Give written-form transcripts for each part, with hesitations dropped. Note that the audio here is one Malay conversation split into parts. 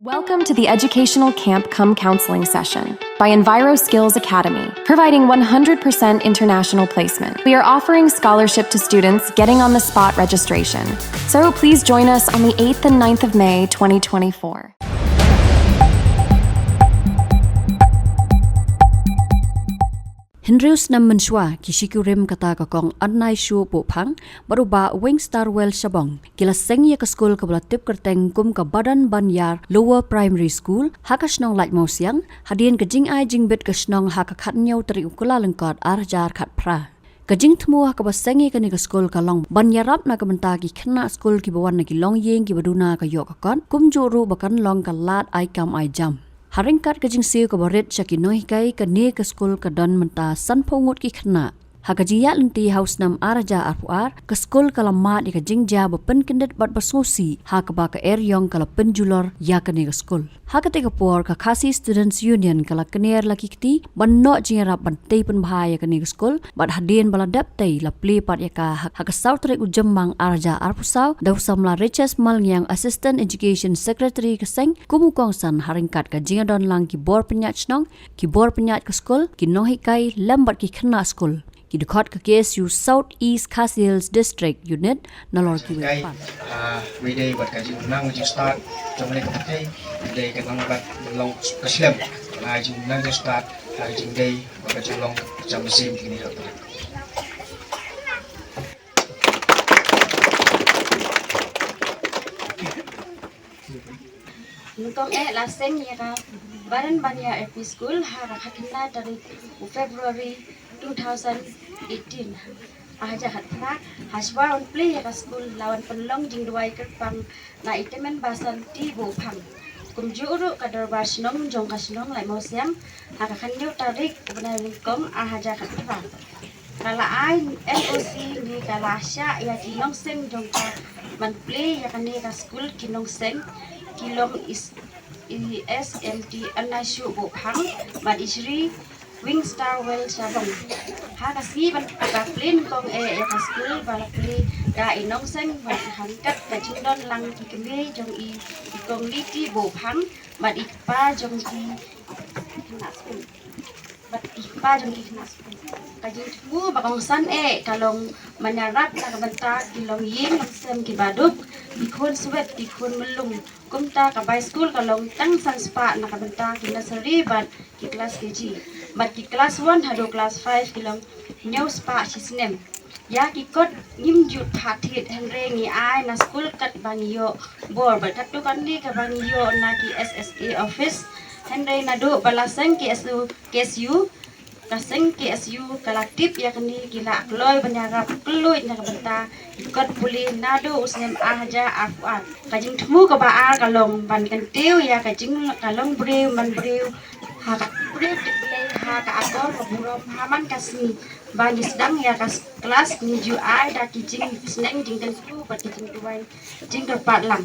Welcome to the Educational Camp Come Counseling Session by Enviro Skills Academy, providing 100% international placement. We are offering scholarship to students getting on the spot registration. So please join us on the 8th and 9th of May 2024. Henrius nam mensua kisikurim kata kakong anai shu po phang baruba wing star well shabong kila seng ya ke school ke belatip kerteng kum ke badan banyar lower primary school hakasnong laj mau siang hadien ke jing ai jing bet ke snong hakakat nyau teri ukula lengkot arjar khat pra kajing thmu ka basengi ka ni ka school ka long banyarap na ka menta ki khna school ki bawan na ki long yeng ki baduna ka yok ka kon kum ju ru bakan long ka lat ai kam ai jam haringkat kajing siu ka baret syaki noi kai ka ne ka school ka don menta san phongut ki khna hakajiya lenti house nam araja arpuar ka school ka lamat ka jingja bapen kendet bat basosi hakaba ka eryong kala penjulor ya ka ne ka school hakate ka por ka khasi students union kala kner laki kti banno jingra bantei pen bahaya ka ne ka school bat hadien bala dap tei la ple pat ya ka haka sautre ujemmang araja arpusau dau samla riches mal yang assistant education secretary ka seng kumukong san haringkat ka jinga don lang ki bor penyat snong ki bor penyat ka school ki nohi kai lambat ki khna school ki dekat ke KSU South East Khasi District Unit nalor ki wepan we day buat kaji unang uji start jom ni katai day ka nang bat long kaslem kaji unang uji start kaji day buat kaji long jam sim kini ro Nukong laseng ya ka badan banya LP school hara hakina dari February 2018 aja hatna haswa on play ya ka school lawan penlong jing duai kerpang na itemen basan ti bo phang kum juru kadar basnong jong kasnong lai mau siang haka kanyo tarik benar nukong aja hatna kala ai NOC ni kala sya ya kinong seng jong ka man play ya ka school kinong seng kilong is SMT anasyu bo phang man isri wing star well sabong ha kasi ban ka plane kong ya ka school bala play ka inong seng ban hangkat ka jindon lang ki keme jong i kong liti bo phang man ipa jong ki na school bat ipa jong ki na school kajing tu bakong san kalong manyarap na kabanta kilong yin sem ki baduk ikon suwet ikon melung kumta ka by school kalong tang san spa na kabanta ki nursery bat ki class KG bat ki class 1 hado class 5 kilong new spa sisnem ya ki kot nim jut phathit henre ngi ai na school kat bangiyo bor bat tu kan ni ka bangiyo na ki SSA office henre na do balaseng ki KSU kaseng KSU kalaktif ya kini gila kloy banyarap kloy na kabanta ikot puli nado usnem aja afuan kajing temu ka baar kalong ban kentiu ya kajing kalong brew man brew ha brew diplay ha ka akor burom haman kasni ban sedang ya kas kelas niju ai da kijing sneng jingkan tu pat kijing tuai jing pat lang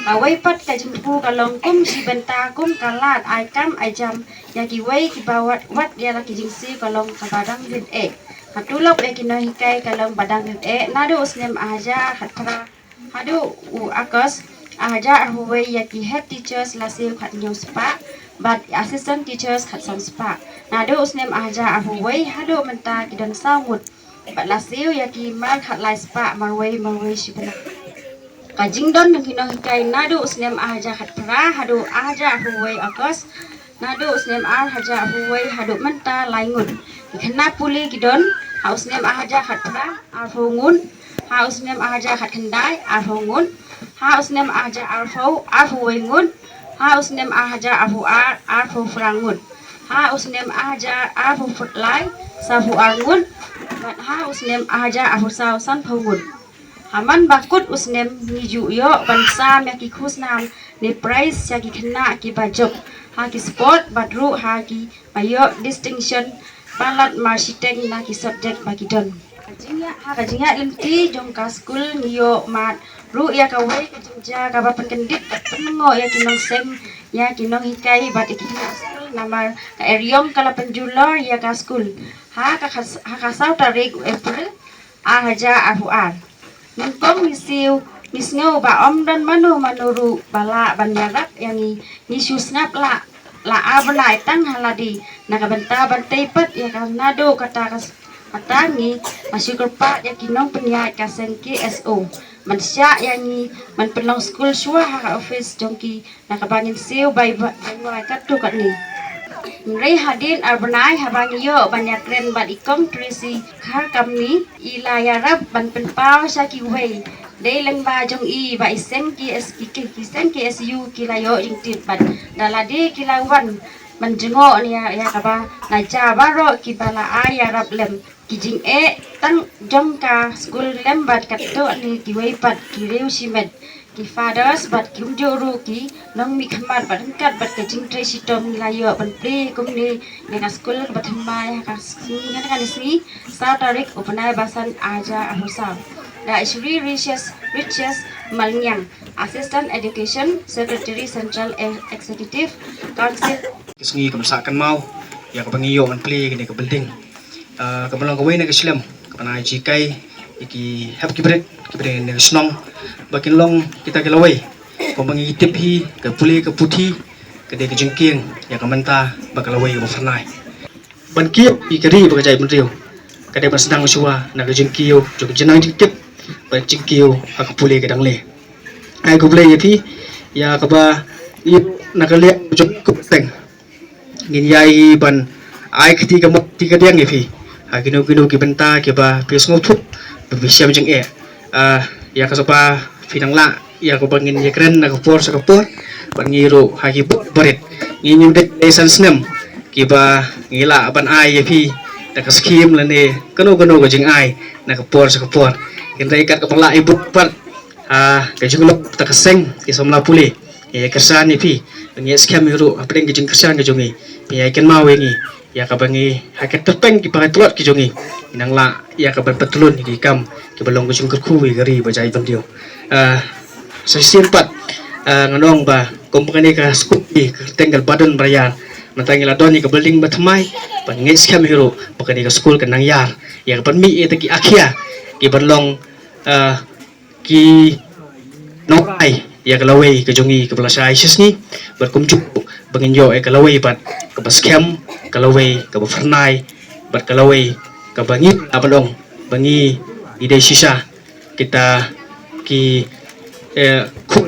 awai pat kajing tu kalong kum si benta kum kalat ai kam ai jam ya ki wai ki bawat wat ya la kijing si kalong ka badang din hatulok kinoi kai kalong badang din nado usnem aja hatra hadu akos aja huwai ya ki head teachers la se khat nyu spa but assistant teachers khat sam spa nado usnem aja huwai hadu menta ki dan sangut bat la se ya ki mal khat lai spa marwai sibana kajing don kinoi kai nado usnem aja hatra hadu aja huwai akos nado usnem aja huwai hadu menta laingun kena puli kidon hausnem aja hatra arhungun hausnem aja hatkendai arhungun hausnem aja arhuwengun hausnem aja arhu frangun hausnem aja arhu futlai sahu arngun hausnem aja arhu sausan phungun haman bakut usnem niju yo bansa me ki khusnam ni prize ya ki khna ki bajok ha ki sport badru ha ki ayo distinction palat marsitek na ki subject bagi don kajingya limti jong ka school niyo mat ru ya ka wei kajingja ka bapan kendit pengo ya kinong sem ya kinong hikai bat ikina school namar ka eryong kala penjulor ya ka school ha ka sau tarik April ahaja ahuar nungkong misiu misngau ba om dan manuru bala banyarak yang ni susngap la abnai tang haladi nakabenta bantai pat ya nado kata atangi masuk kerpa ya kinong penyai kasengki SO mansya yang ni man penlong school shua ha office jongki nakabangin siu bai kat tu kat ni Nrai hadin arbonai habangi yo banyak keren bat ikong trisi khar kamni ilayarab ban penpau saki wei dei leng ba jong i ba isen ki SU ki layo jing tip bat daladi ki lawan man jengo ni ya kaba na ja baro ki bala ayarab lem ki jing tang jong ka school lem bat kat to ni ki wei pat ki reu simet ki fathers bat ki joro ki nong mi khamat bat kat bat ke jing tre sitom layo ban pre kum ni nega school bat mai ka sini kan sini sa tarik upanai basan aja ahusa da Shri Riches Malnyang Assistant Education Secretary Central Executive Council Kesengi kemesakan mau ya kebangiyo man play kini ke building kebelang kawai na keslam kepanai jikai iki hap kibret na snong bakin long kita kelawai kebangi tip hi ke play ke putih ke de ke jengking ya kementa bakalawai ke fernai ban kiep ikari bagajai menriu kadai ban sedang usua na ke jengkiu jog jenang tip ban jengkiu hak pulih ke dangle ai ko play yapi ya kaba ip nakale jog kupteng ngin yai ban ai ketiga tiga diang yapi gino ki benta ki ba pis ngotup bisiam jeng ya kasapa finangla ya ko bangin ya keren na kapor sa kapor bangiro hagi barit ngin de lesson snem ki ba ngila ban ai yapi da kaskim lane kano ga jeng ai na kapor sa kapor kintai kat kapala ibu pat ka junglok ta kaseng ki somla puli ya kersan yapi ngi scam hiro apeng ki jeng kersan ga jongi ya ken mawengi ya kabangi haket terpeng ki pakai telot ki jongi inangla ya kaban petulun ki kam ki belong ke jungker kuwi gari bajai bandio sesimpat nganong ba kompani ka skupi tenggal badan brayar mantangi ladoni ke building batmai pangi scam hero pakani ka school kenang yar ya kaban mi eta ki akhia ki belong ki nokai ya kalawai ke jongi ke belasai sisni berkumjuk banginyo kalawai pat ke baskem kalawai ke bafernai bat kalawai ke bangi abalong bangi ide sisa kita ki khuk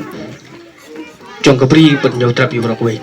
jong ke beri bat nyau trapi berakwe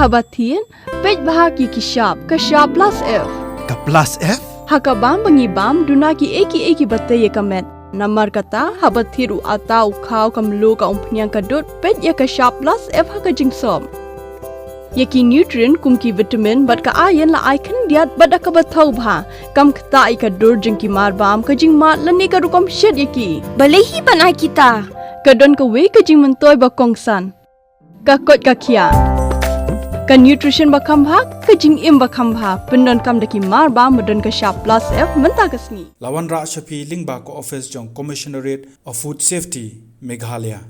habatin pej bahagi ki sharp plus F Ka plus F? hakabam bangibam dunaki eki batay kamet namar kata habatiru atau kau kamlu ka umpnyang kadut pej ya ka sharp plus F haka jingsom yaki nutrient kumki vitamin bat ka ayan la icon diat bada ka bathau bha kam kta I ka dur jingki marbam ka jing mat lani ka rukom shed yaki Balehi banai kita. kadon ka we ka jing mentoy ba kongsan ka kot ka kia ka nutrition ba khambha ka jing im ba khambha pendon kam daki marba modon ka sharp plus F menta ka sngi Lawan Ra Shafi Lingba ko office jong Commissionerate of Food Safety Meghalaya